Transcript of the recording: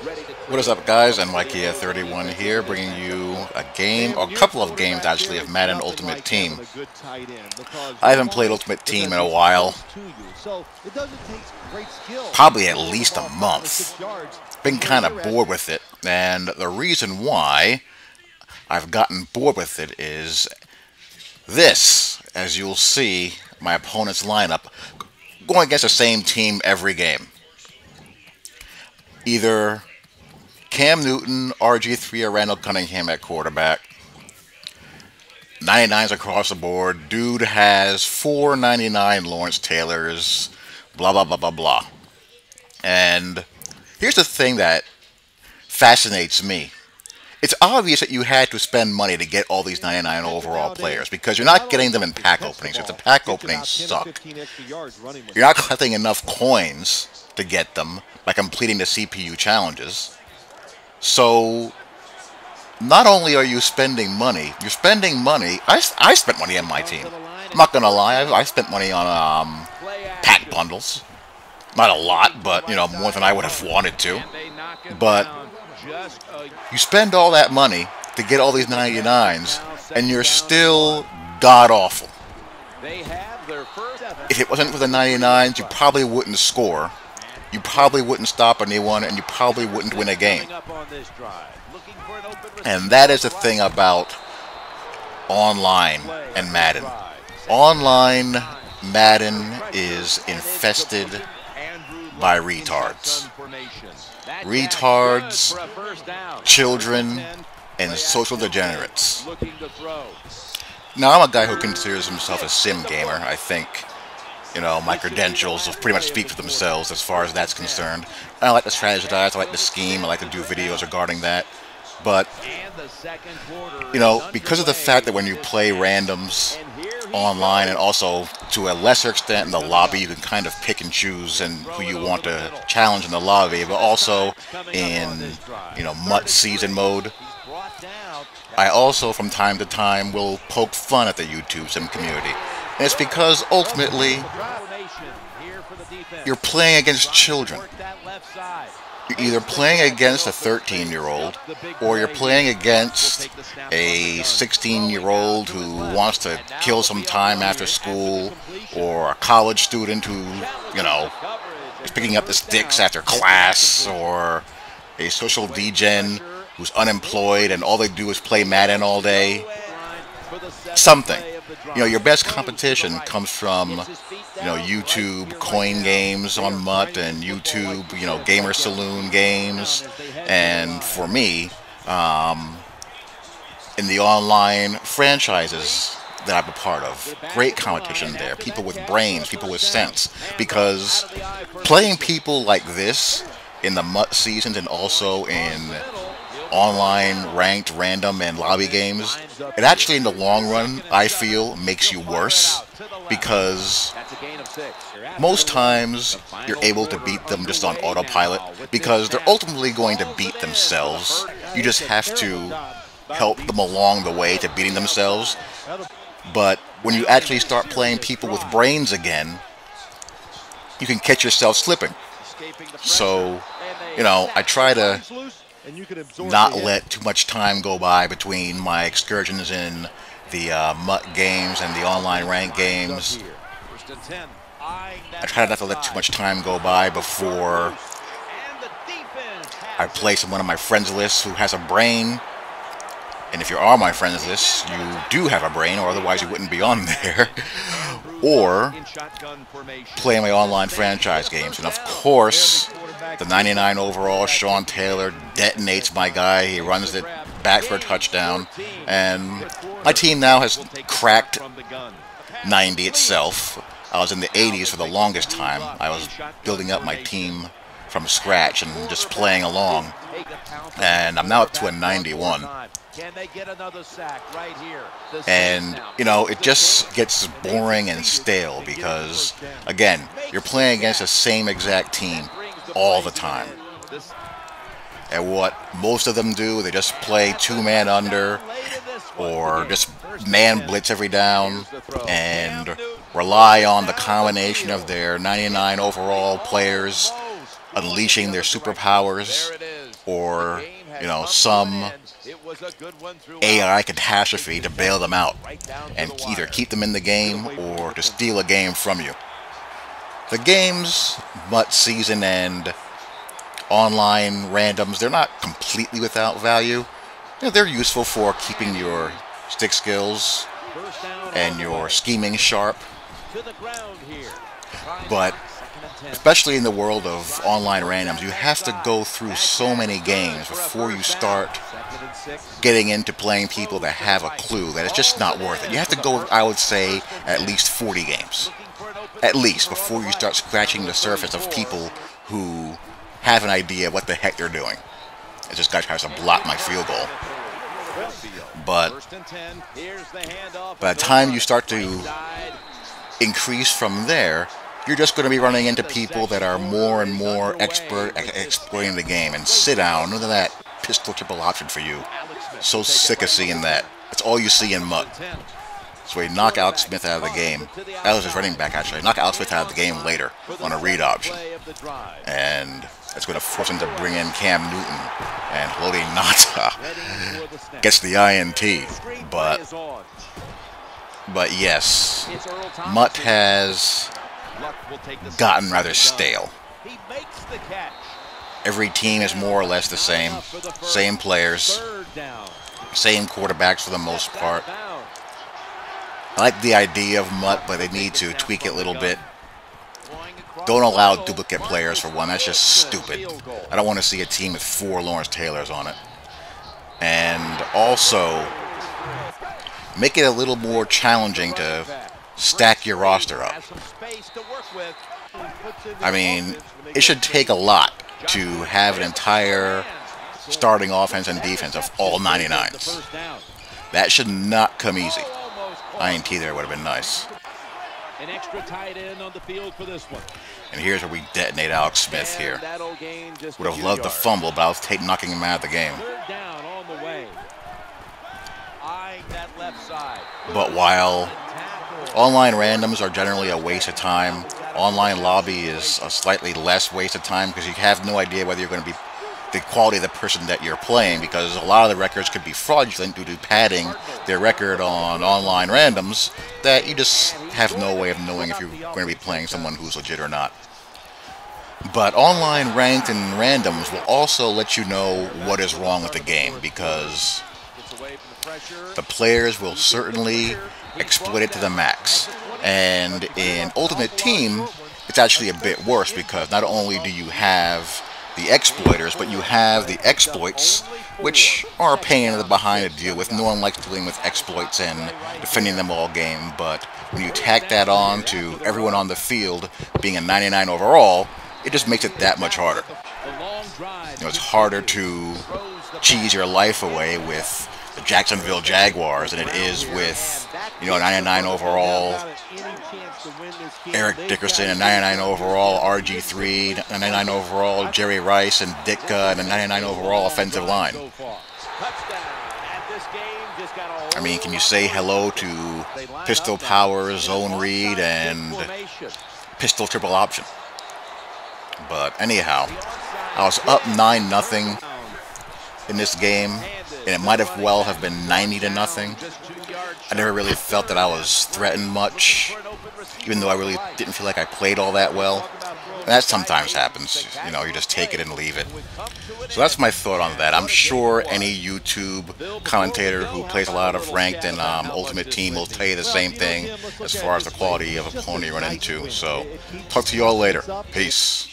What is up, guys? NYKF31 here, bringing you a game, or a couple of games actually, of Madden Ultimate Team. I haven't played Ultimate Team in a while, probably at least a month. Been kind of bored with it, and the reason why I've gotten bored with it is this. As you'll see, my opponent's lineup going against the same team every game. Either Cam Newton, RG3, or Randall Cunningham at quarterback. 99s across the board. Dude has 499 Lawrence Taylors. Blah, blah, blah, blah, blah. And here's the thing that fascinates me. It's obvious that you had to spend money to get all these 99 overall players because you're not getting them in pack openings. If the pack openings suck, you're not collecting enough coins to get them by completing the CPU challenges. So, not only are you spending money, you're spending money. I spent money on my team. I'm not gonna lie, I spent money on pack bundles. Not a lot, but you know, more than I would have wanted to. But you spend all that money to get all these 99s, and you're still god awful. If it wasn't for the 99s, you probably wouldn't score. You probably wouldn't stop anyone, and you probably wouldn't win a game. And that is the thing about online and Madden. Online Madden is infested by retards. Retards, children, and social degenerates. Now, I'm a guy who considers himself a sim gamer. I think, you know, my credentials pretty much speak for themselves as far as that's concerned. I like to strategize, I like to scheme, I like to do videos regarding that. But, you know, because of the fact that when you play randoms online, and also to a lesser extent in the lobby, you can kind of pick and choose and who you want to challenge in the lobby, but also in, you know, MUT season mode. I also, from time to time, will poke fun at the YouTube sim community. And it's because, ultimately, you're playing against children. You're either playing against a 13-year-old, or you're playing against a 16-year-old who wants to kill some time after school, or a college student who, you know, is picking up the sticks after class, or a social degen who's unemployed and all they do is play Madden all day. Something. You know, your best competition comes from, you know, YouTube coin games on MUT and YouTube, you know, Gamer Saloon games. And for me, in the online franchises that I'm a part of, great competition there. People with brains, people with sense. Because playing people like this in the MUT seasons and also in online, ranked, random, and lobby games, it actually in the long run, I feel, makes you worse, because most times you're able to beat them just on autopilot, because they're ultimately going to beat themselves. You just have to help them along the way to beating themselves. But when you actually start playing people with brains again, you can catch yourself slipping. So, you know, I try to not let too much time go by between my excursions in the MUT games and the online ranked games. I try not to let too much time go by before I play someone on my friends list who has a brain. And if you're on my friends list, you do have a brain, or otherwise you wouldn't be on there. Or play my online franchise games. And of course, the 99 overall Sean Taylor detonates my guy. He runs it back for a touchdown. And my team now has cracked 90 itself. I was in the 80s for the longest time. I was building up my team from scratch and just playing along. And I'm now up to a 91. And, you know, it just gets boring and stale because, again, you're playing against the same exact team all the time. And what most of them do, they just play two-man under or just man blitz every down and rely on the combination of their 99 overall players unleashing their superpowers or, some AI catastrophe to bail them out and either keep them in the game or to steal a game from you. The game's MUT season and online randoms, they're not completely without value. They're useful for keeping your stick skills and your scheming sharp. But especially in the world of online randoms, you have to go through so many games before you start getting into playing people that have a clue that it's just not worth it. You have to go, I would say, at least 40 games. At least, before you start scratching the surface of people who have an idea what the heck they're doing. This just guy tries to block my field goal. But by the time you start to increase from there, you're just going to be running into people that are more and more expert at exploiting the game. And sit down, none of that pistol triple option for you. So sick of seeing that. That's all you see in MUT. So we knock Alex Smith out of the game. Alex is running back, actually. Knock Alex Smith out of the game later on a read option. And that's going to force him to bring in Cam Newton. And Haloti Ngata gets the INT. But yes, MUT has gotten rather stale. Every team is more or less the same. Same players. Same quarterbacks for the most part. I like the idea of MUT, but they need to tweak it a little bit. Don't allow duplicate players for one. That's just stupid. I don't want to see a team with 4 Lawrence Taylors on it. And also, make it a little more challenging to stack your roster up. I mean, it should take a lot to have an entire starting offense and defense of all 99s. That should not come easy. INT there would have been nice. An extra tight end on the field for this one. And here's where we detonate Alex Smith here. Would have loved the fumble, but I was knocking him out of the game. Down on the way. Eyeing that left side. But while online randoms are generally a waste of time, online lobby is a slightly less waste of time because you have no idea whether you're going to be the quality of the person that you're playing, because a lot of the records could be fraudulent due to padding their record on online randoms that you just have no way of knowing if you're going to be playing someone who's legit or not. But online ranked and randoms will also let you know what is wrong with the game, because the players will certainly exploit it to the max. And in Ultimate Team, it's actually a bit worse, because not only do you have the exploiters, but you have the exploits, which are a pain in the behind to deal with. No one likes dealing with exploits and defending them all game, but when you tack that on to everyone on the field being a 99 overall, it just makes it that much harder. It's harder to cheese your life away with the Jacksonville Jaguars than it is with, 99 overall Eric Dickerson, and 99 overall RG3, 99 overall Jerry Rice and Ditka, and a 99 overall offensive line. I mean, can you say hello to pistol power, zone read, and pistol triple option? But anyhow, I was up 9-0 in this game, and it might have well have been 90-0 I never really felt that I was threatened much, even though I really didn't feel like I played all that well. And that sometimes happens, you just take it and leave it. So that's my thought on that. I'm sure any YouTube commentator who plays a lot of ranked and Ultimate Team will tell you the same thing as far as the quality of opponent you run into. So talk to you all later. Peace.